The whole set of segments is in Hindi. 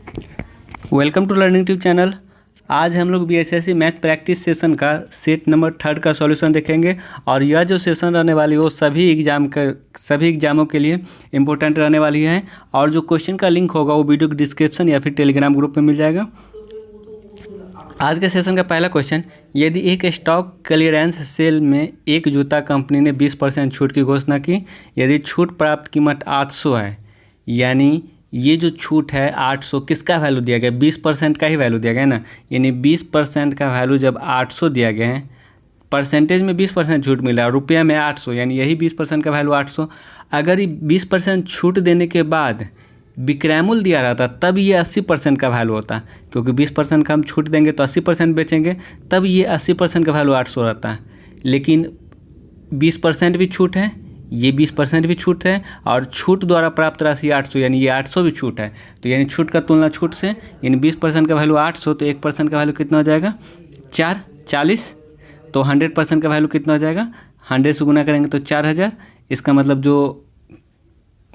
Welcome to learning tube channel. आज हम लोग बीएसएससी मैथ प्रैक्टिस सेशन का सेट नंबर 3 का सॉल्यूशन देखेंगे और यह जो सेशन रहने वाली है वो सभी एग्जामों के लिए इम्पोर्टेंट रहने वाली है। और जो क्वेश्चन का लिंक होगा वो वीडियो के डिस्क्रिप्शन या फिर टेलीग्राम ग्रुप में मिल जाएगा। आज के सेशन का पहला क्वेश्चन, यदि एक स्टॉक क्लियरेंस सेल में एक जूता कंपनी ने 20% छूट की घोषणा की, यदि छूट प्राप्त कीमत 800 है, यानी ये जो छूट है 800 किसका वैल्यू दिया गया, 20% का ही वैल्यू दिया गया है ना। यानी 20% का वैल्यू जब 800 दिया गया है, परसेंटेज में 20% छूट मिला है, रुपया में 800, यानी यही 20% का वैल्यू 800। अगर ये 20% छूट देने के बाद विक्रय मूल्य दिया रहता तब ये 80% का वैल्यू होता, क्योंकि 20% का हम छूट देंगे तो 80% बेचेंगे, तब ये 80% का वैल्यू 800 रहता है। लेकिन 20% भी छूट है, ये 20% भी छूट है और छूट द्वारा प्राप्त राशि 800, यानी ये 800 भी छूट है। तो यानी छूट का तुलना छूट से, यानी 20% का वैल्यू 800, तो 1% का वैल्यू कितना हो जाएगा 40। तो 100% का वैल्यू कितना हो जाएगा, 100 से गुना करेंगे तो 4000। इसका मतलब जो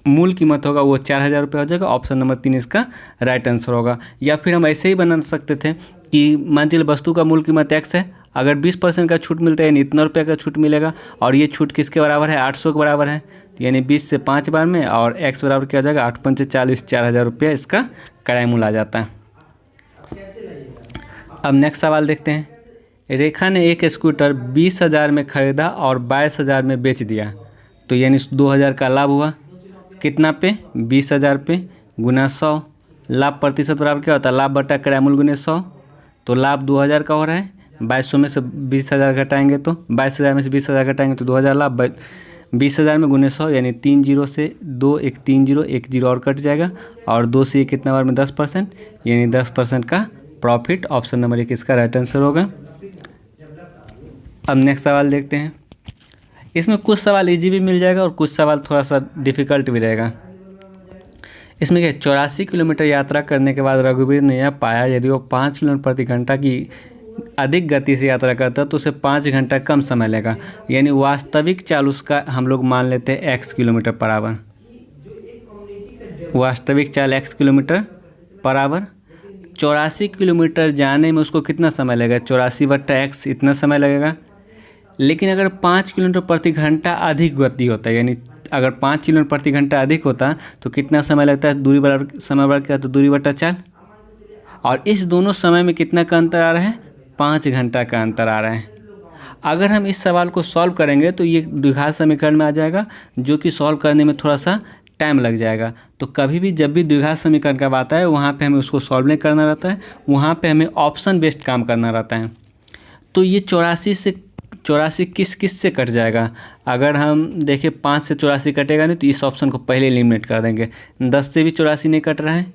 मूल कीमत होगा वो 4000 रुपये हो जाएगा। ऑप्शन नंबर 3 इसका राइट आंसर होगा। या फिर हम ऐसे ही बना सकते थे कि मान लीजिए वस्तु का मूल कीमत x है, अगर 20% का छूट मिलता है यानी इतना रुपये का छूट मिलेगा, और ये छूट किसके बराबर है, 800 के बराबर है। यानी 20 से 5 बार में, और x बराबर क्या हो जाएगा 8 पंचे 40, 4000 रुपये इसका क्रय मूल्य आ जाता है। अब नेक्स्ट सवाल देखते हैं। रेखा ने एक स्कूटर 20,000 में ख़रीदा और 22,000 में बेच दिया, तो यानी 2000 का लाभ हुआ। कितना पे, 20,000 पे गुना 100। लाभ प्रतिशत बराबर क्या होता है, लाभ बटा क्रय मूल्य गुने 100। तो लाभ 2000 का हो रहा है, 2200 में से 20,000 घटाएंगे तो 22,000 में से 20,000 घटाएंगे तो 2000 लाभ। 20,000 में गुने 100, यानी 3 0 से 2 1 3 0, 1 0 और कट जाएगा, और 2 से कितना बार में 10%, यानी 10% का प्रॉफिट। ऑप्शन नंबर 1 इसका राइट आंसर होगा। अब नेक्स्ट सवाल देखते हैं। इसमें कुछ सवाल इजी भी मिल जाएगा और कुछ सवाल थोड़ा सा डिफ़िकल्ट भी रहेगा। इसमें क्या, 84 किलोमीटर यात्रा करने के बाद रघुवीर ने यह पाया, यदि वो 5 किलोमीटर प्रति घंटा की अधिक गति से यात्रा करता तो उसे 5 घंटा कम समय लेगा। यानी वास्तविक चाल उसका हम लोग मान लेते हैं x किलोमीटर पर आवर। वास्तविक चाल x kilometre per hour. 84 kilometre जाने में उसको कितना समय लगेगा, 84/x इतना समय लगेगा। लेकिन अगर 5 किलोमीटर प्रति घंटा अधिक गति होता है, यानी अगर 5 किलोमीटर प्रति घंटा अधिक होता तो कितना समय लगता है, दूरी बराबर समय बराबर क्या, तो दूरी बटा चाल। और इस दोनों समय में कितना का अंतर आ रहा है, 5 घंटा का अंतर आ रहा है। अगर हम इस सवाल को सॉल्व करेंगे तो ये द्विघात समीकरण में आ जाएगा, जो कि सॉल्व करने में थोड़ा सा टाइम लग जाएगा। तो कभी भी जब भी द्विघात समीकरण का बात है वहाँ पे हमें उसको सॉल्व नहीं करना रहता है, वहाँ पे हमें ऑप्शन बेस्ड काम करना रहता है। तो ये 84 किस किस से कट जाएगा, अगर हम देखें 5 से 84 कटेगा नहीं तो इस ऑप्शन को पहले एलिमिनेट कर देंगे। 10 से भी 84 नहीं कट रहा है,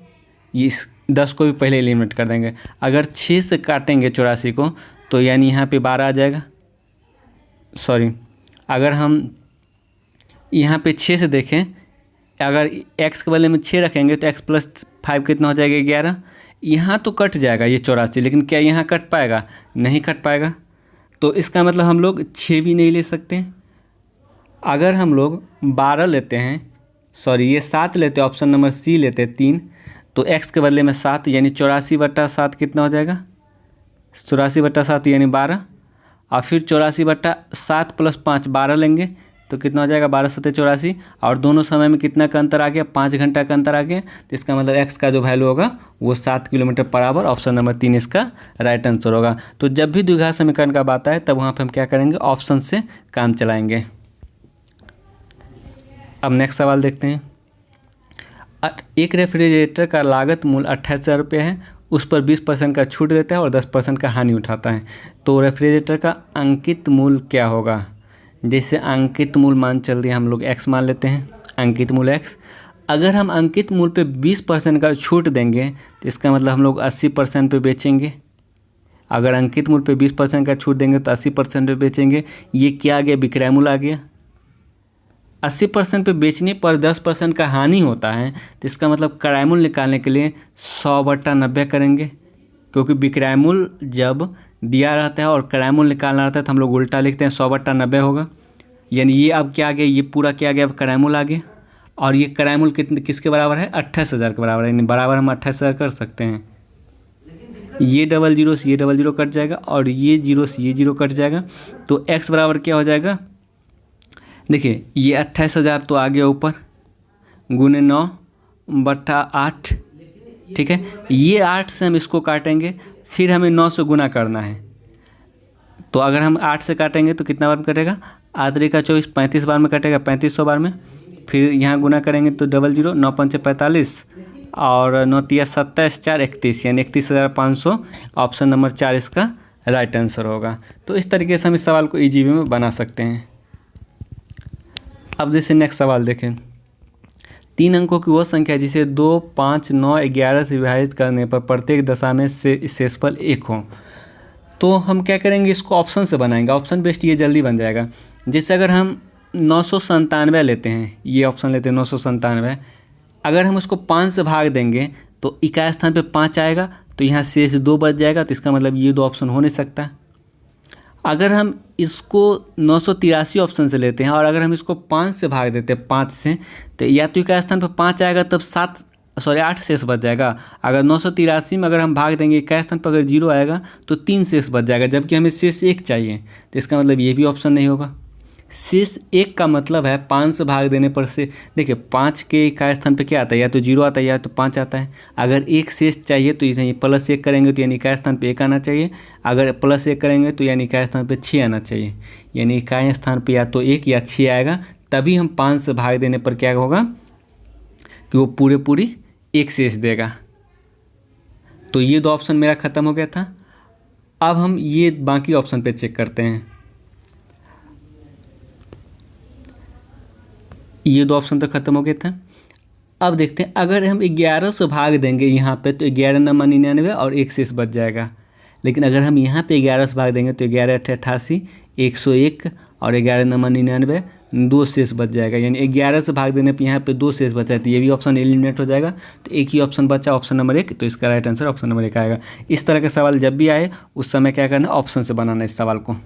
इस 10 को भी पहले एलिमिनेट कर देंगे। अगर 6 से काटेंगे 84 को तो यानी यहाँ पे 12 आ जाएगा। सॉरी, अगर हम यहाँ पे 6 से देखें, अगर x के बदले में 6 रखेंगे तो x + 5 कितना हो जाएगा 11। यहाँ तो कट जाएगा ये 84, लेकिन क्या यहाँ कट पाएगा, नहीं कट पाएगा। तो इसका मतलब हम लोग 6 भी नहीं ले सकते। अगर हम लोग 12 लेते हैं, सॉरी ये 7 लेते हैं, ऑप्शन नंबर सी लेते हैं 3, तो x के बदले में 7, यानी 84/7 कितना हो जाएगा, 84/7 यानी 12। और फिर 84/7 + 5 12 लेंगे तो कितना हो जाएगा, 12 7 84। और दोनों समय में कितना का अंतर आ गया, 5 घंटा का अंतर आ गया। तो इसका मतलब x का जो वैल्यू होगा वो 7 kilometre per hour. Option number 3 इसका राइट आंसर होगा। तो जब भी द्विघात समीकरण का बात आए तब वहाँ पे हम क्या करेंगे, ऑप्शन से काम चलाएंगे। अब नेक्स्ट सवाल देखते हैं। एक रेफ्रिजरेटर का लागत मूल्य 28,000 रुपये है, उस पर 20% का छूट देता है और 10% का हानि उठाता है, तो रेफ्रिजरेटर का अंकित मूल्य क्या होगा। जैसे अंकित मूल्य मान चल दिया, हम लोग x मान लेते हैं, अंकित मूल्य x। अगर हम अंकित मूल्य पे 20% का छूट देंगे तो इसका मतलब हम लोग 80% पे बेचेंगे। अगर अंकित मूल्य पे 20% का छूट देंगे तो 80% पे बेचेंगे। ये क्या आ गया, विक्रय मूल्य आ गया। 80% पे बेचने पर 10% का हानि होता है, तो इसका मतलब क्रय मूल्य निकालने के लिए 100/90 करेंगे, क्योंकि विक्रय मूल्य जब दिया रहता है और क्रय मूल्य निकालना रहता है तो हम लोग उल्टा लिखते हैं, 100/90 होगा। यानी ये अब क्या आ गया, ये पूरा क्या आ गया, अब क्रय मूल्य आ गया। और ये क्राइम किसके बराबर है? 28,000 के बराबर है, यानी बराबर हम 28,000 कर सकते हैं। ये डबल जीरो से ये डबल जीरो कट जाएगा और ये जीरो से ये जीरो कट जाएगा, तो x बराबर क्या हो जाएगा? देखिए ये 28,000 तो आ गया ऊपर, गुने 9/8, ठीक है। ये 8 से हम इसको काटेंगे, फिर हमें 9 से गुना करना है। तो अगर हम 8 से काटेंगे तो कितना बार में कटेगा? 8 का 24, 35 बार में कटेगा, 3500 बार में। फिर यहाँ गुना करेंगे तो डबल जीरो, 9 पंचे 45 और 9 तिया 27, 4 31, यानी 31,500। ऑप्शन नंबर 4 इसका राइट आंसर होगा। तो इस तरीके से हम इस सवाल को ईजी वे में बना सकते हैं। अब जैसे नेक्स्ट सवाल देखें, 3 अंकों की वो संख्या जिसे 2, 5, 9, 11 से विभाजित करने पर प्रत्येक दशा में से शेषफल 1 हो। तो हम क्या करेंगे, इसको ऑप्शन से बनाएंगे। ऑप्शन बेस्ड ये जल्दी बन जाएगा। जैसे अगर हम 997 लेते हैं, ये ऑप्शन लेते हैं 997, अगर हम उसको 5 से भाग देंगे तो इकाई स्थान पे 5 आएगा, तो यहाँ शेष 2 बच जाएगा। तो इसका मतलब ये 2 ऑप्शन हो नहीं सकता। अगर हम इसको 983 ऑप्शन से लेते हैं और अगर हम इसको 5 से भाग देते हैं 5 से, तो या तो इकाई स्थान पर 5 आएगा, तब 8 शेष बच जाएगा। अगर 983 में अगर हम भाग देंगे, इकाई स्थान पर अगर 0 आएगा तो 3 शेष बच जाएगा, जबकि हमें शेष 1 चाहिए। तो इसका मतलब ये भी ऑप्शन नहीं होगा। शेष 1 का मतलब है 5 से भाग देने पर से, देखिए 5 के इकाई स्थान पे क्या आता है, या तो 0 आता है या तो 5 आता है। अगर 1 शेष चाहिए तो इसे +1 करेंगे तो यानी इकाई स्थान पे 1 आना चाहिए। अगर +1 करेंगे तो यानी इकाई स्थान पे 6 आना चाहिए। यानी इकाई स्थान पे या तो 1 या 6 आएगा, तभी हम 5 से भाग देने पर क्या होगा कि वो पूरी 1 शेष देगा। तो ये 2 ऑप्शन मेरा ख़त्म हो गया था। अब हम ये बाकी ऑप्शन पे चेक करते हैं। ये 2 ऑप्शन तो ख़त्म हो गया था। अब देखते हैं, अगर हम 11 से भाग देंगे यहाँ पे तो 11 9 99 और 1 शेष बच जाएगा। लेकिन अगर हम यहाँ पे 11 से भाग देंगे तो 11 8 88, 101 और 11 9 99, 2 शेष बच जाएगा। यानी 11 से भाग देने पर यहाँ पे 2 शेष बचा है, तो ये भी ऑप्शन एलिमिनेट हो जाएगा। तो एक ही ऑप्शन बचा, ऑप्शन नंबर 1। तो इसका राइट आंसर ऑप्शन नंबर 1 आएगा। इस तरह के सवाल जब भी आए उस समय क्या करना, ऑप्शन से बनाना इस सवाल को।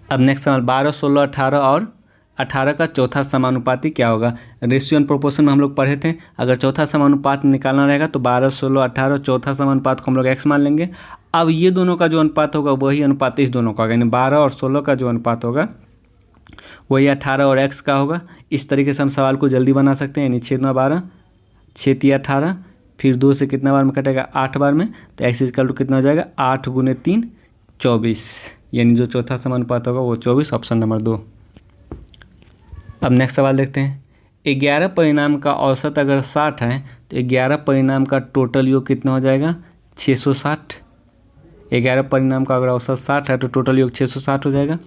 अब नेक्स्ट सवाल, 12, 16, 18 और 18 का चौथा समानुपाती क्या होगा? रेशियो एंड प्रोपोर्शन में हम लोग पढ़े थे। अगर चौथा समानुपात निकालना रहेगा तो 12, 16, 18 चौथा समानुपात को हम लोग x मान लेंगे। अब ये दोनों का जो अनुपात होगा वही अनुपात इस दोनों का होगा, यानी 12 और 16 का जो अनुपात होगा वही 18 और x का होगा। इस तरीके से हम सवाल को जल्दी बना सकते हैं। यानी 6 9 12, 6 3 18, फिर 2 से कितना बार में कटेगा? 8 बार में। तो x इक्वल टू कितना हो जाएगा? 8 × 3 24, यानी जो चौथा समानुपात होगा वो 24, ऑप्शन नंबर 2। अब नेक्स्ट सवाल देखते हैं, 11 परिणाम का औसत अगर 60 है तो 11 परिणाम का टोटल योग कितना हो जाएगा? 660। 11 परिणाम का अगर औसत 60 है तो टोटल योग 660 हो जाएगा।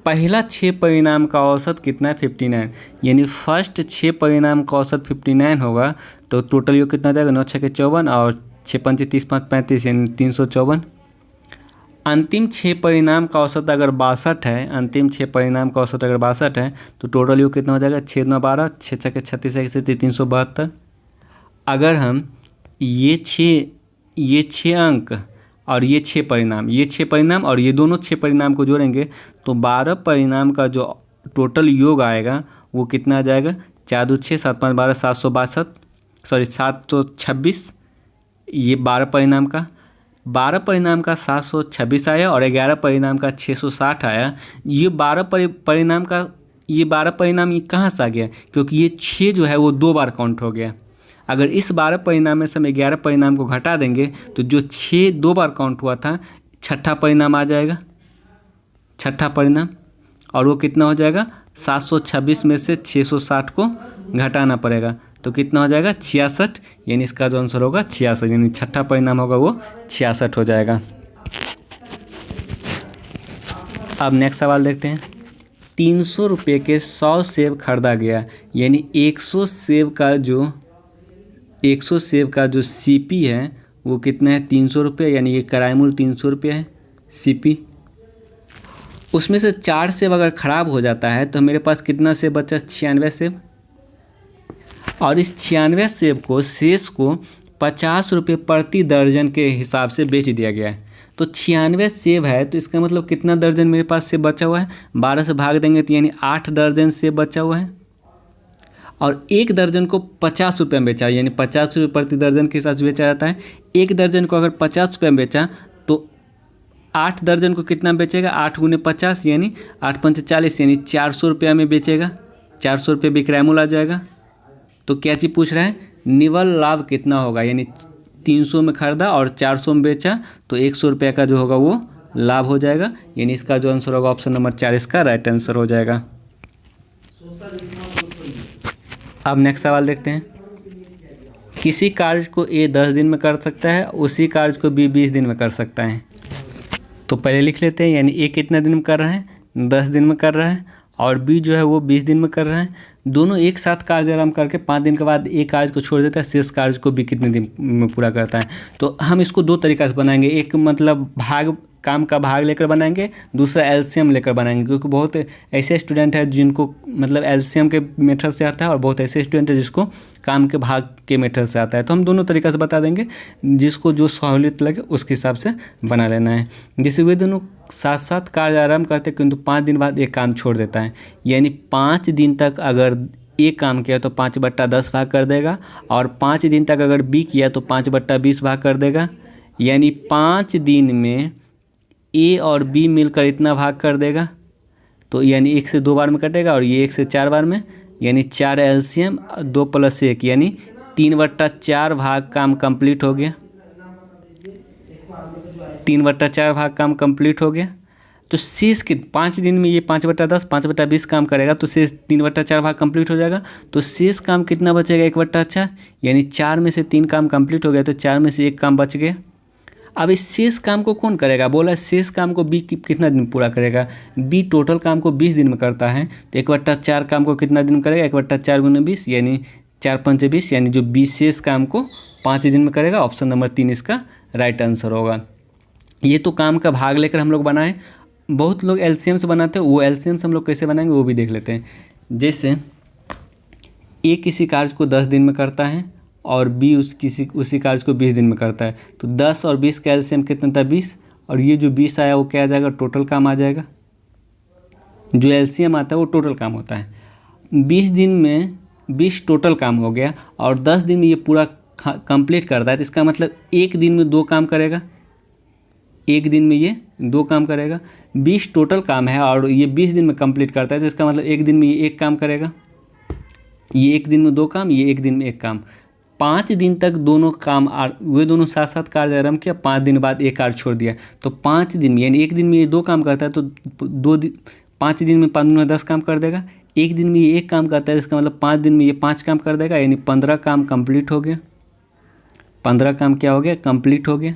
पहला 6 परिणाम का औसत कितना है? 59। यानी फर्स्ट 6 परिणाम का औसत 59 होगा, तो टोटल योग कितना हो जाएगा? 9 6 54 और 6 5 30 5 35, यानी 354। अंतिम 6 परिणाम का औसत अगर 62 है, अंतिम 6 परिणाम का औसत अगर 62 है तो टोटल योग कितना हो जाएगा? 6 9 12, 6 6 36, 1 372। अगर हम ये 6 अंक और ये 6 परिणाम, ये 6 परिणाम और ये दोनों 6 परिणाम को जोड़ेंगे तो 12 परिणाम का जो टोटल योग आएगा वो कितना आ जाएगा? 4 2 6 7 5 12, 726। ये 12 परिणाम का 726 आया और 11 परिणाम का 660 आया। ये 12 परिणाम का ये 12 परिणाम ये कहाँ से आ गया? क्योंकि ये 6 जो है वो 2 बार काउंट हो गया। अगर इस 12 परिणाम में से हम 11 परिणाम को घटा देंगे तो जो 6 2 बार काउंट हुआ था, छठा परिणाम आ जाएगा, छठा परिणाम, और वो कितना हो जाएगा? 726 में से 660 को घटाना पड़ेगा, तो कितना हो जाएगा? 66। यानी इसका जो आंसर होगा 66, यानी छठा परिणाम होगा वो 66 हो जाएगा। अब नेक्स्ट सवाल देखते हैं, 300 रुपये के 100 सेब खरीदा गया, यानी 100 सेब का जो CP है वो कितना है? 300 रुपये, यानी ये किराया मूल्य 300 रुपये है CP। उसमें से 4 सेब अगर ख़राब हो जाता है तो मेरे पास कितना सेब बचा? 96 सेब। और इस 96 सेब को शेष को 50 रुपये प्रति दर्जन के हिसाब से बेच दिया गया है। तो 96 सेब है तो इसका मतलब कितना दर्जन मेरे पास सेब बचा हुआ है? 12 से भाग देंगे तो यानी 8 दर्जन सेब बचा हुआ है। और एक दर्जन को 50 रुपये में बेचा, यानी 50 रुपये प्रति दर्जन के हिसाब से बेचा जाता है। एक दर्जन को अगर 50 रुपये में बेचा तो 8 दर्जन को कितना बेचेगा, 8 गुने 50 यानी 8 पंचे 40, यानी 400 रुपया में बेचेगा, 400 रुपये विक्रय मूल्य आ जाएगा। तो क्या चीज़ पूछ रहा है, निवल लाभ कितना होगा, यानी 300 में खरीदा और 400 में बेचा तो 100 रुपये का जो होगा वो लाभ हो जाएगा, यानी इसका जो आंसर होगा ऑप्शन नंबर 4 इसका राइट आंसर हो जाएगा। अब नेक्स्ट सवाल देखते हैं। किसी कार्य को ए 10 दिन में कर सकता है, उसी कार्य को बी 20 दिन में कर सकता है। तो पहले लिख लेते हैं, यानी ए कितना दिन में कर रहा है, 10 दिन में कर रहा है, और बी जो है वो 20 दिन में कर रहा है। दोनों एक साथ कार्य आराम करके 5 दिन के बाद एक कार्य को छोड़ देता है, शेष कार्य को बी कितने दिन में पूरा करता है। तो हम इसको दो तरीक़ा से बनाएंगे, एक मतलब काम का भाग लेकर बनाएंगे, दूसरा एलसीएम लेकर बनाएंगे, क्योंकि बहुत ऐसे स्टूडेंट हैं जिनको मतलब एलसीएम के मेथड से आता है और बहुत ऐसे स्टूडेंट हैं जिसको काम के भाग के मेथड से आता है। तो हम दोनों तरीक़ा से बता देंगे, जिसको जो सहूलियत लगे उसके हिसाब से बना लेना है। जैसे वे दोनों साथ साथ कार्य आरम्भ करते किंतु 5 दिन बाद एक काम छोड़ देता है, यानी 5 दिन तक अगर एक काम किया तो 5/10 भाग कर देगा, और 5 दिन तक अगर बी किया तो 5/20 भाग कर देगा, यानी 5 दिन में ए और बी मिलकर इतना भाग कर देगा। तो यानी 1 से 2 बार में कटेगा और ये 1 से 4 बार में, यानी 4 एलसीएम 2 + 1 यानी 3/4 भाग काम कंप्लीट हो गया। 3/4 भाग काम कंप्लीट हो गया। तो शेष के 5 दिन में ये 5/10 5/20 काम करेगा तो शेष 3/4 भाग कंप्लीट हो जाएगा। तो शेष काम कितना बचेगा, 1/4, यानी 4 में से 3 काम कंप्लीट हो गया तो 4 में से 1 काम बच गया। अब इस शेष काम को कौन करेगा, बोला शेष काम को बी कितना दिन पूरा करेगा। बी टोटल काम को 20 दिन में करता है, तो 1/4 काम को कितना दिन में करेगा, 1/4 गुने 20 यानी 4 पंचे 20, यानी जो 20 शेष काम को 5 दिन में करेगा। ऑप्शन नंबर 3 इसका राइट आंसर होगा। ये तो काम का भाग लेकर हम लोग बनाएं, बहुत लोग एलसीएम से बनाते हैं, वो एलसीएम से हम लोग कैसे बनाएंगे वो भी देख लेते हैं। जैसे ए किसी कार्य को 10 दिन में करता है और बी उसी कार्य को 20 दिन में करता है, तो 10 और 20 का एलसीएम कितना था, 20, और ये जो 20 आया वो क्या आ जाएगा, टोटल काम आ जाएगा। जो एलसीएम आता है वो टोटल काम होता है। 20 दिन में 20 टोटल काम हो गया और 10 दिन में ये पूरा कंप्लीट करता है, तो इसका मतलब एक दिन में 2 काम करेगा, एक दिन में ये 2 काम करेगा। 20 टोटल काम है और ये 20 दिन में कंप्लीट करता है, तो इसका मतलब एक दिन में ये 1 काम करेगा। ये एक दिन में 2 काम, ये एक दिन में 1 काम। 5 दिन तक दोनों काम वे दोनों साथ साथ कार्य आरम्भ किया, 5 दिन बाद एक कार्य छोड़ दिया। तो 5 दिन में यानी एक दिन में ये 2 काम करता है, तो 5 दिन में 5 10 काम कर देगा। एक दिन में ये 1 काम करता है, इसका मतलब 5 दिन में ये 5 काम कर देगा, यानी 15 काम कंप्लीट हो गया। 15 काम क्या हो गया, कंप्लीट हो गया।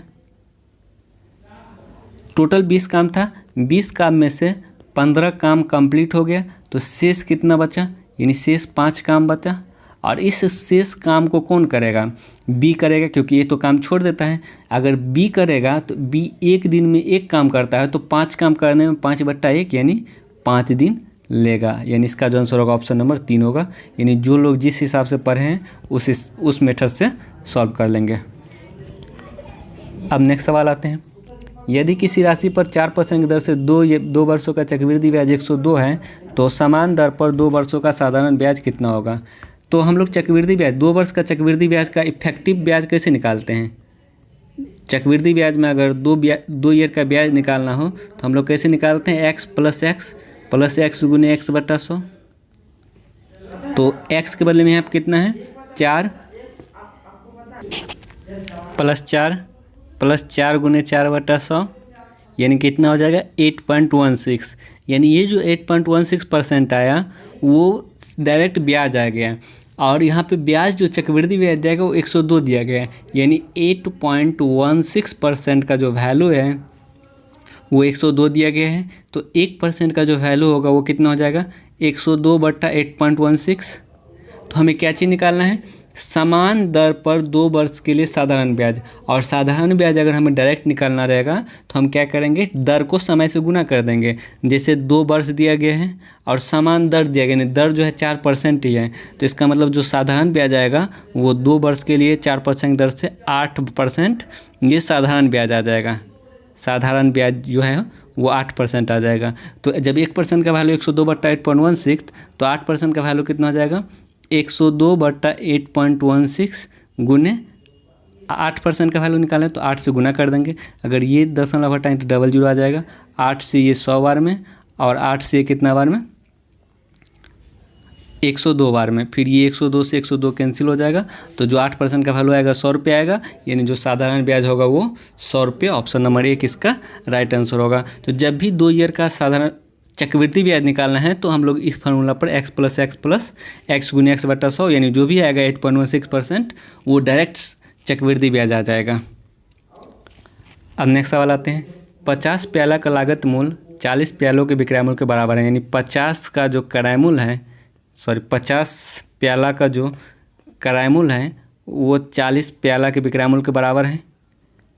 टोटल 20 काम था, 20 काम में से 15 काम कंप्लीट हो गया, तो शेष कितना बचा, यानी शेष 5 काम बचा। और इस शेष काम को कौन करेगा, बी करेगा, क्योंकि ये तो काम छोड़ देता है। अगर बी करेगा तो बी एक दिन में 1 काम करता है, तो 5 काम करने में 5/1 यानी 5 दिन लेगा, यानी इसका जो आंसर होगा ऑप्शन नंबर 3 होगा। यानी जो लोग जिस हिसाब से पढ़े हैं उस मेथड से सॉल्व कर लेंगे। अब नेक्स्ट सवाल आते हैं। यदि किसी राशि पर 4% की दर से 2 वर्षों का चक्रवृद्धि ब्याज 102 है, तो समान दर पर 2 वर्षों का साधारण ब्याज कितना होगा। तो हम लोग चक्रवृद्धि ब्याज 2 वर्ष का चक्रवृद्धि ब्याज का इफेक्टिव ब्याज कैसे निकालते हैं। चक्रवृद्धि ब्याज में अगर 2 ईयर का ब्याज निकालना हो तो हम लोग कैसे निकालते हैं, x प्लस एक्स गुने x/100। तो x के बदले में यहाँ पर कितना है, 4 प्लस 4 गुने 4/100 यानी कितना हो जाएगा 8.16। यानी ये जो 8.16% आया वो डायरेक्ट ब्याज आ गया, और यहाँ पे ब्याज जो चक्रवृद्धि ब्याज जाएगा वो 102 दिया गया है, यानी 8.16% का जो वैल्यू है वो 102 दिया गया है। तो 1% का जो वैल्यू होगा वो कितना हो जाएगा, 102/8.16। तो हमें क्या चीज़ निकालना है, समान दर पर 2 वर्ष के लिए साधारण ब्याज। और साधारण ब्याज अगर हमें डायरेक्ट निकालना रहेगा तो हम क्या करेंगे, दर को समय से गुना कर देंगे। जैसे 2 वर्ष दिया गया है और समान दर दिया गया, दर जो है 4% ही है, तो इसका मतलब जो साधारण ब्याज आएगा वो 2 वर्ष के लिए 4% दर से 8% ये साधारण ब्याज आ जाएगा। साधारण ब्याज जो है वो 8% आ जाएगा। तो जब 1% का वैल्यू 102/8.16 तो 8% का वैल्यू कितना हो जाएगा, 102/8.16 गुने 8% का वैल्यू निकालें तो 8 से गुना कर देंगे। अगर ये दशमलव हटाएं तो डबल जीरो आ जाएगा। 8 से ये 100 बार में और 8 से कितना बार में 102 बार में। फिर ये 102 से 102 कैंसिल हो जाएगा तो जो 8% का वैल्यू आएगा 100 रुपये आएगा, यानी जो साधारण ब्याज होगा वो 100 रुपये। ऑप्शन नंबर 1 इसका राइट आंसर होगा। तो जब भी 2 ईयर का साधारण चक्रवृद्धि ब्याज निकालना है तो हम लोग इस फार्मूला पर x + x गुने x बटा 100 यानी जो भी आएगा 8.16% वो डायरेक्ट चक्रवृद्धि ब्याज आ जाएगा। अब नेक्स्ट सवाल आते हैं। 50 प्याला का लागत मूल्य 40 प्यालों के विक्रय मूल्य के बराबर है, यानी 50 का जो क्रय मूल्य है 50 प्याला का जो क्रय मूल्य है वो 40 प्याला के विक्रय मूल्य के बराबर है।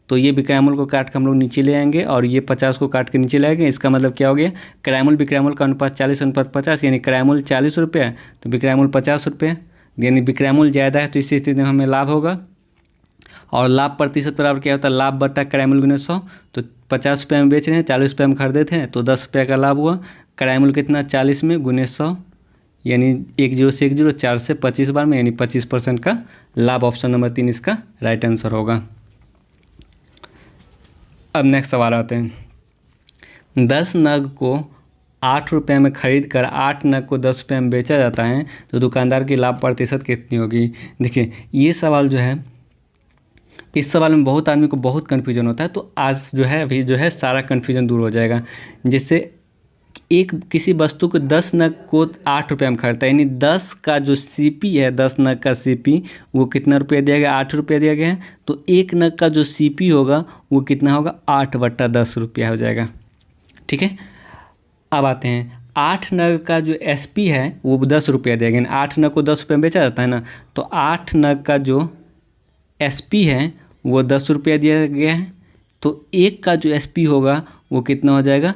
तो ये विक्रय मूल्य को काट कर हम लोग नीचे ले आएंगे और ये 50 को काट के नीचे ले आएंगे। इसका मतलब क्या हो गया, क्रय मूल्य विक्रय मूल्य का अनुपात 40/50, यानी क्रय मूल्य 40 रुपये तो विक्रय मूल्य 50 रुपये, यानी विक्रय मूल्य ज़्यादा है तो इस स्थिति में हमें लाभ होगा। और लाभ प्रतिशत बराबर क्या होता है, लाभ बटा क्रय मूल्य गुने 100। तो 50 रुपये में बेच रहे हैं, 40 रुपये में खरीदे थे तो 10 रुपये का लाभ हुआ। क्रय मूल्य कितना 40 में गुने 100, यानी 1 0 से 1 0 4 से 25 बार में, यानी 25% का लाभ। ऑप्शन नंबर 3 इसका राइट आंसर होगा। अब नेक्स्ट सवाल आते हैं। 10 नग को 8 रुपये में खरीद कर 8 नग को 10 रुपये में बेचा जाता है तो दुकानदार की लाभ प्रतिशत कितनी होगी। देखिए ये सवाल जो है, इस सवाल में बहुत आदमी को बहुत कन्फ्यूजन होता है। तो आज जो है अभी जो है सारा कन्फ्यूजन दूर हो जाएगा। जैसे एक किसी वस्तु को 10 नग को 8 रुपये में खरीदता है, यानी 10 का जो सीपी है, 10 नग का सीपी वो कितना रुपये दिया गया, 8 रुपये दिया गया है। तो एक नग का जो सीपी होगा वो कितना होगा, 8/10 रुपया हो जाएगा। ठीक है, अब आते हैं 8 नग का जो एसपी है वो 10 रुपया दिया गया। 8 नग को 10 रुपये में बेचा जाता है ना, तो 8 नग का जो एसपी है वो 10 रुपया दिया गया है। तो एक का जो एसपी होगा वो कितना हो जाएगा,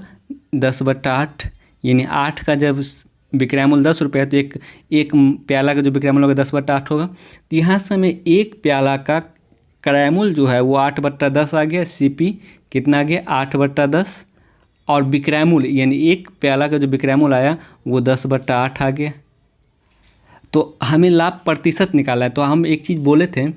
10/8, यानी 8 का जब विक्रय मूल्य 10 रुपये है तो एक प्याला का जो विक्रय मूल्य होगा 10/8 होगा। तो यहाँ से हमें एक प्याला का क्रय मूल्य जो है वो 8/10 आ गया। सीपी कितना आ गया, 8/10, और विक्रय मूल्य यानी एक प्याला का जो विक्रय मूल्य आया वो 10/8 आ गया। तो हमें लाभ प्रतिशत निकाला है। तो हम एक चीज़ बोले थे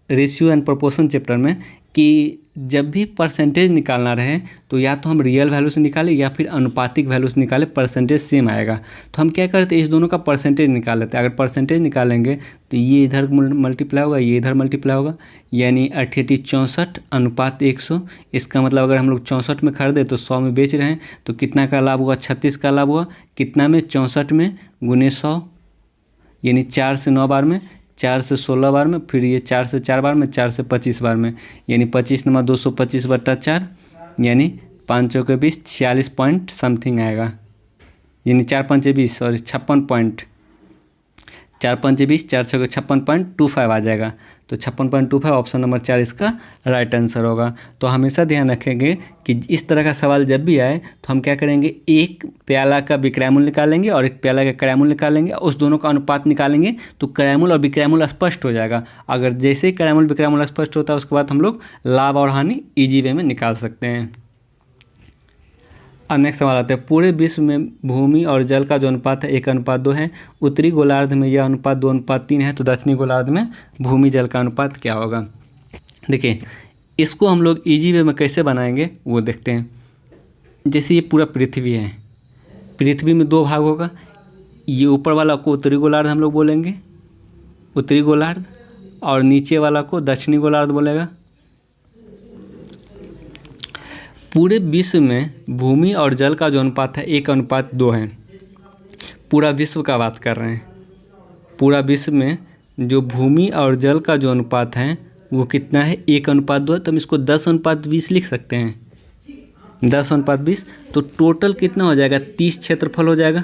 रेशियो एंड प्रोपोर्शन चैप्टर में कि जब भी परसेंटेज निकालना रहे तो या तो हम रियल वैल्यू से निकालें या फिर अनुपातिक वैल्यू से निकालें, परसेंटेज सेम आएगा। तो हम क्या करते हैं, इस दोनों का परसेंटेज निकाल लेते हैं। अगर परसेंटेज निकालेंगे तो ये इधर मल्टीप्लाई होगा, ये इधर मल्टीप्लाई होगा, यानी 88/64:100। इसका मतलब अगर हम लोग 64 में खरीदे तो 100 में बेच रहे हैं तो कितना का लाभ हुआ, 36 का लाभ हुआ। कितना में, 64 में गुने 100, यानी 4 से 9 बार में, 4 से 16 बार में, फिर ये 4 से 4 बार में, 4 से 25 बार में, यानी 25 नंबर 225/4, यानी 5 के 20 46 पॉइंट समथिंग आएगा, यानी 4 5 20 और 56 पॉइंट, 4 5 20 4 6 56.25 आ जाएगा। तो 56.25 ऑप्शन नंबर 4 इसका राइट आंसर होगा। तो हमेशा ध्यान रखेंगे कि इस तरह का सवाल जब भी आए तो हम क्या करेंगे, एक प्याला का विक्रय मूल्य निकालेंगे और एक प्याला का क्रय मूल्य निकालेंगे, उस दोनों का अनुपात निकालेंगे तो क्रय मूल्य और विक्रय मूल्य स्पष्ट हो जाएगा। अगर जैसे ही क्रय मूल्य विक्रय मूल्य स्पष्ट होता है उसके बाद हम लोग लाभ और हानि ईजी वे में निकाल सकते हैं। अब नेक्स्ट सवाल आता है। पूरे विश्व में भूमि और जल का जो अनुपात है 1:2 है। उत्तरी गोलार्ध में यह अनुपात 2:3 है। तो दक्षिणी गोलार्ध में भूमि जल का अनुपात क्या होगा। देखिए इसको हम लोग इजी वे में कैसे बनाएंगे वो देखते हैं। जैसे ये पूरा पृथ्वी है, पृथ्वी में 2 भाग होगा। ये ऊपर वाला को उत्तरी गोलार्ध हम लोग बोलेंगे, उत्तरी गोलार्ध, और नीचे वाला को दक्षिणी गोलार्ध बोलेगा। पूरे विश्व में भूमि और जल का जो अनुपात है 1:2 है। पूरा विश्व का बात कर रहे हैं। पूरा विश्व में जो भूमि और जल का जो अनुपात है वो कितना है, 1:2 है। तो हम इसको 10:20 लिख सकते हैं, 10:20। तो टोटल कितना हो जाएगा, 30 क्षेत्रफल हो जाएगा।